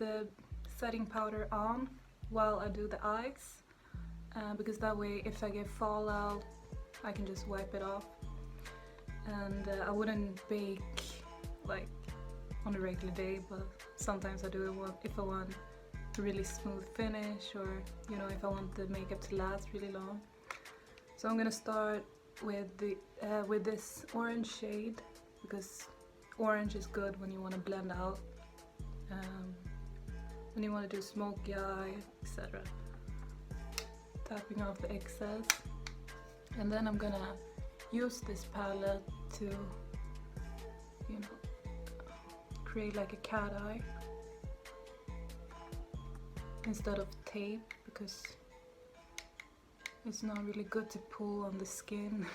the setting powder on while I do the eyes, because that way if I get fallout I can just wipe it off, and I wouldn't bake like on a regular day, but sometimes I do it if I want a really smooth finish, or you know, if I want the makeup to last really long. So I'm gonna start with the this orange shade, because orange is good when you want to blend out, when you want to do smoky eye, etc. Tapping off the excess, and then I'm gonna use this palette to, you know, create like a cat eye instead of tape, because it's not really good to pull on the skin.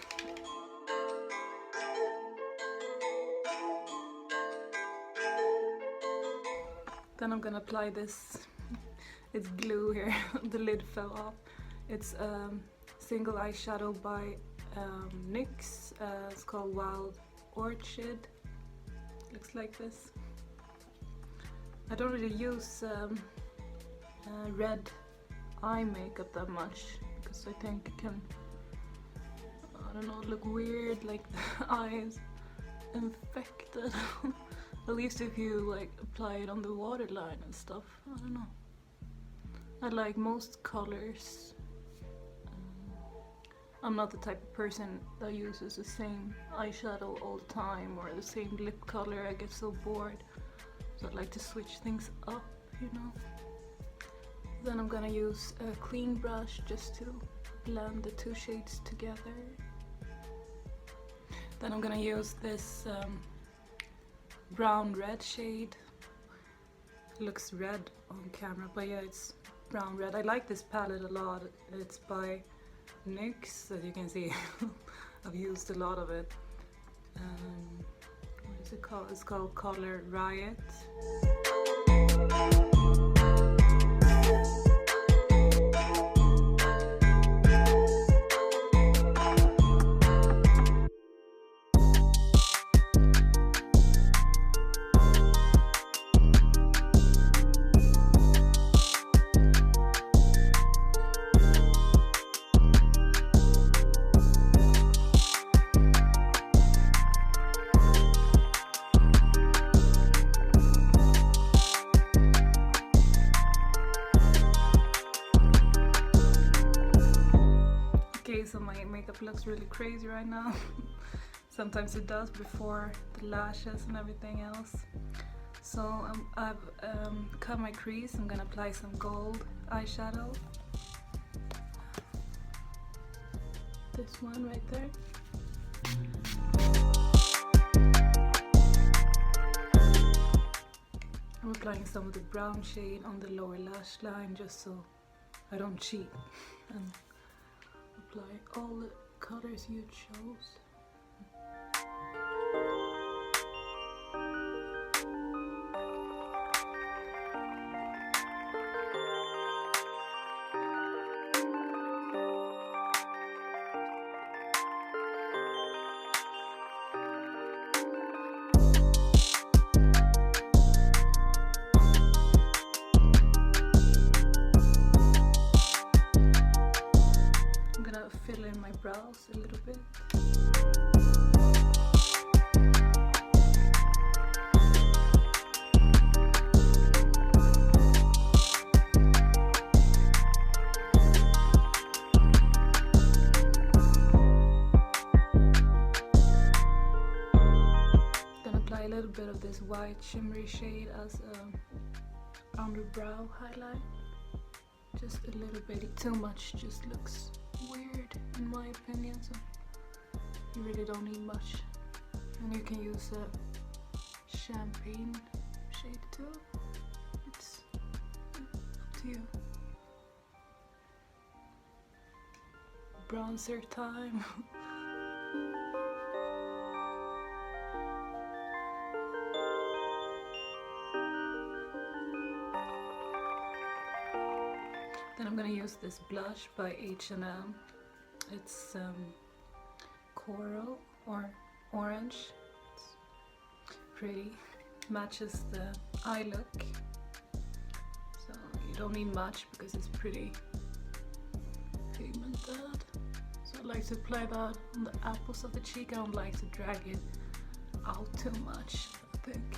Then I'm gonna apply this, it's glue here, the lid fell off. It's single eyeshadow by NYX, it's called Wild Orchid. Looks like this. I don't really use red eye makeup that much, because I think it can, I don't know, look weird, like the eye is infected. At least if you like apply it on the waterline and stuff. I don't know. I like most colors. I'm not the type of person that uses the same eyeshadow all the time, or the same lip color. I get so bored. So I like to switch things up, you know. Then I'm gonna use a clean brush just to blend the two shades together. Then I'm gonna use this brown red shade. It looks red on camera, but yeah, it's brown red. I like this palette a lot. It's by NYX, as you can see. I've used a lot of it. What is it called? It's called Color Riot. So my makeup looks really crazy right now. Sometimes it does before the lashes and everything else. So I've cut my crease. I'm gonna apply some gold eyeshadow. This one right there. I'm applying some of the brown shade on the lower lash line just so I don't cheat. And apply all the colors you chose. Fill in my brows a little bit. Then apply a little bit of this white shimmery shade as a underbrow highlight. Just a little bit. Too much just looks weird in my opinion, so you really don't need much. And you can use a champagne shade too. It's up to you. Bronzer time. Then I'm gonna use this blush by H&M. It's coral or orange. It's pretty. Matches the eye look. You don't need much because it's pretty pigmented. So I like to apply that on the apples of the cheek. I don't like to drag it out too much, I think.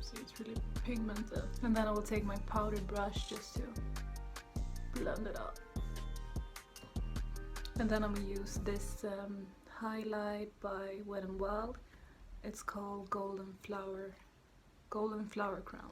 See, it's really pigmented. And then I will take my powder brush just to blend it out. And then I'm gonna use this highlight by Wet n Wild. It's called Golden Flower Crown.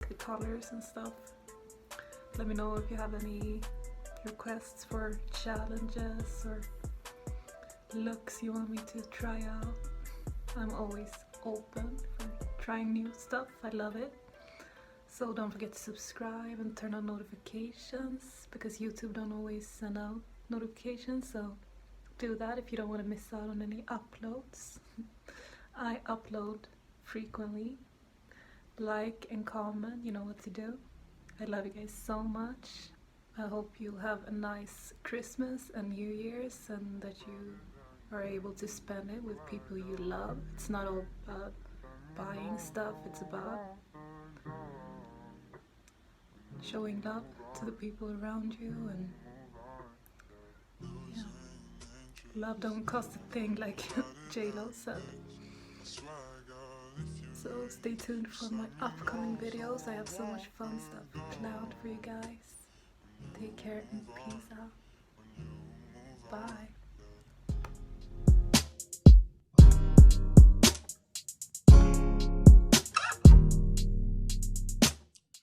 The colors and stuff. Let me know if you have any requests for challenges or looks you want me to try out. I'm always open for trying new stuff. I love it. So don't forget to subscribe and turn on notifications because YouTube don't always send out notifications, so do that if you don't want to miss out on any uploads. I upload frequently. Like and comment, you know what to do. I love you guys so much. I hope you have a nice Christmas and New Year's and that you are able to spend it with people you love. It's not all about buying stuff, it's about showing love to the people around you, and yeah, love don't cost a thing, like J-Lo said. So stay tuned for my upcoming videos. I have so much fun stuff planned for you guys. Take care and peace out. Bye.